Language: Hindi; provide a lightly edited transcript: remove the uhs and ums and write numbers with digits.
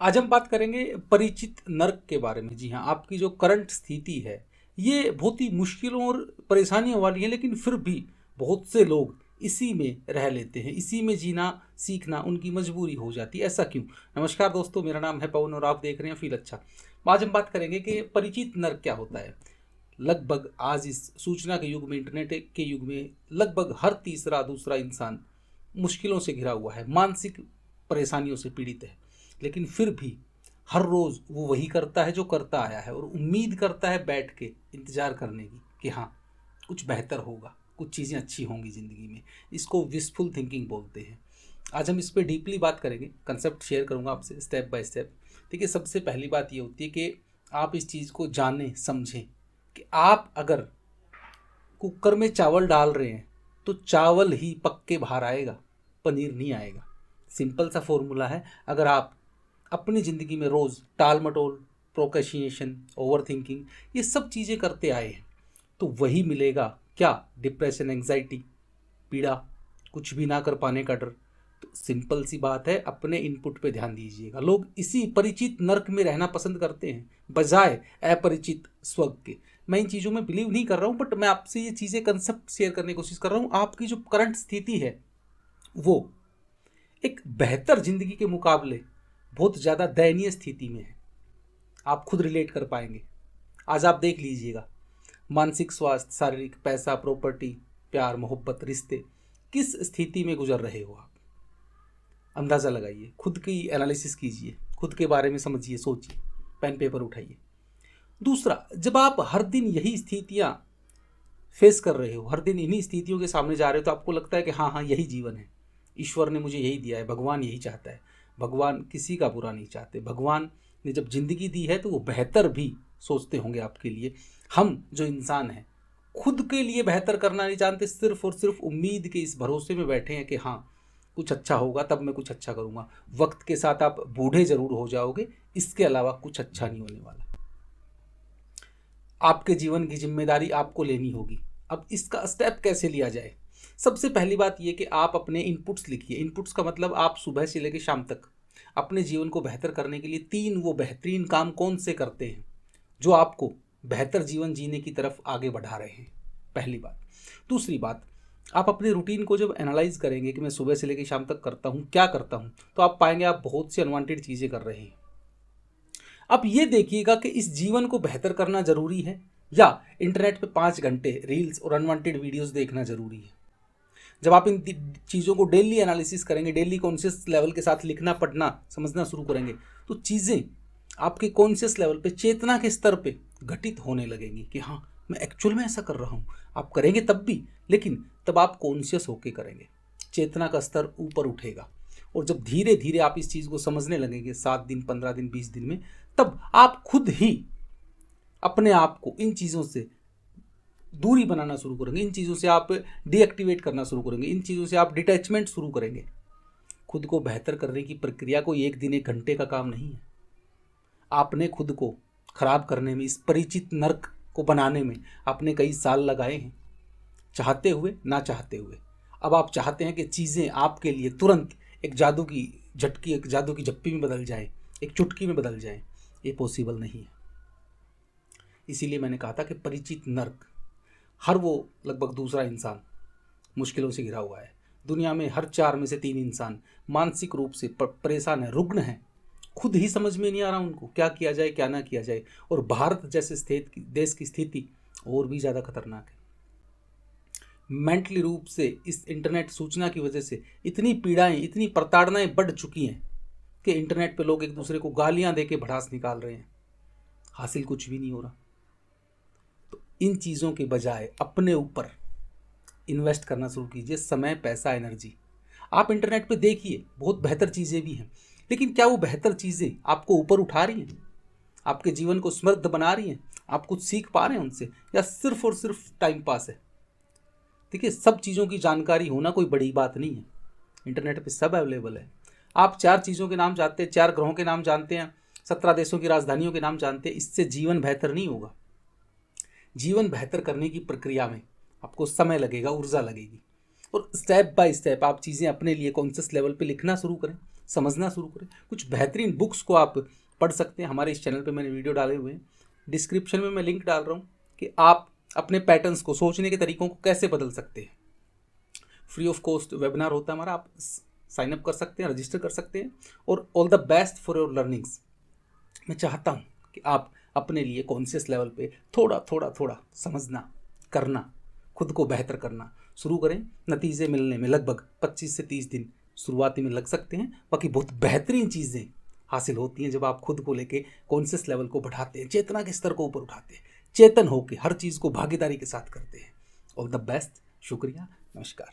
आज हम बात करेंगे परिचित नर्क के बारे में। जी हाँ, आपकी जो करंट स्थिति है ये बहुत ही मुश्किलों और परेशानियों वाली है, लेकिन फिर भी बहुत से लोग इसी में रह लेते हैं। इसी में जीना सीखना उनकी मजबूरी हो जाती है। ऐसा क्यों? नमस्कार दोस्तों, मेरा नाम है पवन और आप देख रहे हैं फील अच्छा। आज हम बात करेंगे कि परिचित नर्क क्या होता है। लगभग आज इस सूचना के युग में, इंटरनेट के युग में, लगभग हर तीसरा दूसरा इंसान मुश्किलों से घिरा हुआ है, मानसिक परेशानियों से पीड़ित है। लेकिन फिर भी हर रोज़ वो वही करता है जो करता आया है और उम्मीद करता है बैठ के इंतज़ार करने की कि हाँ, कुछ बेहतर होगा, कुछ चीज़ें अच्छी होंगी ज़िंदगी में। इसको विशफुल थिंकिंग बोलते हैं। आज हम इस पर डीपली बात करेंगे, कंसेप्ट शेयर करूँगा आपसे स्टेप बाय स्टेप। ठीक है, सबसे पहली बात ये होती है कि आप इस चीज़ को जानें, समझें कि आप अगर कुकर में चावल डाल रहे हैं तो चावल ही पक के बाहर आएगा, पनीर नहीं आएगा। सिंपल सा फॉर्मूला है। अगर आप अपनी ज़िंदगी में रोज़ टाल मटोल, प्रोक्रेस्टिनेशन, ओवर थिंकिंग, ये सब चीज़ें करते आए हैं तो वही मिलेगा। क्या? डिप्रेशन, एंग्जाइटी, पीड़ा, कुछ भी ना कर पाने का डर। तो सिंपल सी बात है, अपने इनपुट पे ध्यान दीजिएगा। लोग इसी परिचित नर्क में रहना पसंद करते हैं बजाय अपरिचित स्वर्ग के। मैं इन चीज़ों में बिलीव नहीं कर रहा हूँ, बट मैं आपसे ये चीज़ें, कंसेप्ट शेयर करने की कोशिश कर रहा हूँ। आपकी जो करंट स्थिति है वो एक बेहतर ज़िंदगी के मुकाबले बहुत ज़्यादा दयनीय स्थिति में है। आप खुद रिलेट कर पाएंगे। आज आप देख लीजिएगा, मानसिक स्वास्थ्य, शारीरिक, पैसा, प्रॉपर्टी, प्यार, मोहब्बत, रिश्ते, किस स्थिति में गुजर रहे हो आप। अंदाज़ा लगाइए, खुद की एनालिसिस कीजिए, खुद के बारे में समझिए, सोचिए, पेन पेपर उठाइए। दूसरा, जब आप हर दिन यही स्थितियाँ फेस कर रहे हो, हर दिन इन्हीं स्थितियों के सामने जा रहे हो, तो आपको लगता है कि हाँ हाँ यही जीवन है, ईश्वर ने मुझे यही दिया है, भगवान यही चाहता है। भगवान किसी का बुरा नहीं चाहते। भगवान ने जब जिंदगी दी है तो वो बेहतर भी सोचते होंगे आपके लिए। हम जो इंसान हैं खुद के लिए बेहतर करना नहीं जानते, सिर्फ और सिर्फ उम्मीद के इस भरोसे में बैठे हैं कि हाँ कुछ अच्छा होगा, तब मैं कुछ अच्छा करूँगा। वक्त के साथ आप बूढ़े जरूर हो जाओगे, इसके अलावा कुछ अच्छा नहीं होने वाला। आपके जीवन की जिम्मेदारी आपको लेनी होगी। अब इसका स्टेप कैसे लिया जाए? सबसे पहली बात यह कि आप अपने इनपुट्स लिखिए। इनपुट्स का मतलब आप सुबह से लेकर शाम तक अपने जीवन को बेहतर करने के लिए 3 वो बेहतरीन काम कौन से करते हैं जो आपको बेहतर जीवन जीने की तरफ आगे बढ़ा रहे हैं। पहली बात। दूसरी बात, आप अपने रूटीन को जब एनालाइज करेंगे कि मैं सुबह से लेकर शाम तक करता हूँ, क्या करता हूँ, तो आप पाएंगे आप बहुत सी अनवांटेड चीज़ें कर रहे हैं। अब ये देखिएगा कि इस जीवन को बेहतर करना ज़रूरी है या इंटरनेट पे 5 घंटे रील्स और अनवांटेड वीडियोस देखना ज़रूरी है। जब आप इन चीज़ों को डेली एनालिसिस करेंगे, डेली कॉन्शियस लेवल के साथ लिखना, पढ़ना, समझना शुरू करेंगे, तो चीज़ें आपके कॉन्शियस लेवल पे, चेतना के स्तर पे घटित होने लगेंगी कि हाँ मैं एक्चुअल में ऐसा कर रहा हूँ। आप करेंगे तब भी, लेकिन तब आप कॉन्शियस होके करेंगे, चेतना का स्तर ऊपर उठेगा। और जब धीरे धीरे आप इस चीज़ को समझने लगेंगे, 7 दिन, 15 दिन, 20 दिन में, तब आप खुद ही अपने आप को इन चीज़ों से दूरी बनाना शुरू करेंगे। इन चीज़ों से आप डीएक्टिवेट करना शुरू करेंगे। इन चीज़ों से आप डिटैचमेंट शुरू करेंगे। खुद को बेहतर करने की प्रक्रिया कोई 1 दिन 1 घंटे का काम नहीं है। आपने खुद को खराब करने में, इस परिचित नर्क को बनाने में आपने कई साल लगाए हैं, चाहते हुए ना चाहते हुए। अब आप चाहते हैं कि चीज़ें आपके लिए तुरंत एक जादू की झटकी, एक जादू की झप्पी में बदल जाए, एक चुटकी में बदल जाए। ये पॉसिबल नहीं है। इसीलिए मैंने कहा था कि परिचित नर्क, हर वो लगभग दूसरा इंसान मुश्किलों से घिरा हुआ है। दुनिया में हर 4 में से 3 इंसान मानसिक रूप से परेशान है, रुग्ण है। खुद ही समझ में नहीं आ रहा उनको क्या किया जाए, क्या ना किया जाए। और भारत जैसे देश की स्थिति और भी ज़्यादा खतरनाक है। मेंटली रूप से इस इंटरनेट सूचना की वजह से इतनी पीड़ाएं, इतनी प्रताड़नाएं बढ़ चुकी हैं कि इंटरनेट पे लोग एक दूसरे को गालियां दे के भड़ास निकाल रहे हैं। हासिल कुछ भी नहीं हो रहा। तो इन चीज़ों के बजाय अपने ऊपर इन्वेस्ट करना शुरू कीजिए, समय, पैसा, एनर्जी। आप इंटरनेट पे देखिए, बहुत बेहतर चीज़ें भी हैं, लेकिन क्या वो बेहतर चीज़ें आपको ऊपर उठा रही हैं, आपके जीवन को समृद्ध बना रही हैं, आप कुछ सीख पा रहे हैं उनसे, या सिर्फ और सिर्फ टाइम पास है? देखिए, सब चीज़ों की जानकारी होना कोई बड़ी बात नहीं है। इंटरनेट पे सब अवेलेबल है। आप 4 चीज़ों के नाम जानते हैं, 4 ग्रहों के नाम जानते हैं, 17 देशों की राजधानियों के नाम जानते हैं, इससे जीवन बेहतर नहीं होगा। जीवन बेहतर करने की प्रक्रिया में आपको समय लगेगा, ऊर्जा लगेगी, और स्टेप बाय स्टेप आप चीज़ें अपने लिए कॉन्शियस लेवल पे लिखना शुरू करें, समझना शुरू करें। कुछ बेहतरीन बुक्स को आप पढ़ सकते हैं। हमारे इस चैनल पे मैंने वीडियो डाले हुए हैं, डिस्क्रिप्शन में मैं लिंक डाल रहा हूँ कि आप अपने पैटर्न्स को, सोचने के तरीकों को कैसे बदल सकते हैं। फ्री ऑफ कॉस्ट वेबिनार होता है हमारा, आप साइन अप कर सकते हैं, रजिस्टर कर सकते हैं। और all the best for your learnings. मैं चाहता हूँ कि आप अपने लिए कॉन्शियस लेवल पे थोड़ा थोड़ा थोड़ा समझना, करना, खुद को बेहतर करना शुरू करें। नतीजे मिलने में लगभग 25 से 30 दिन शुरुआती में लग सकते हैं। बाकी बहुत बेहतरीन चीज़ें हासिल होती हैं जब आप खुद को लेके कॉन्शियस लेवल को बढ़ाते हैं, चेतना के स्तर को ऊपर उठाते हैं, चेतन होकर हर चीज़ को भागीदारी के साथ करते हैं। All the best. शुक्रिया। नमस्कार।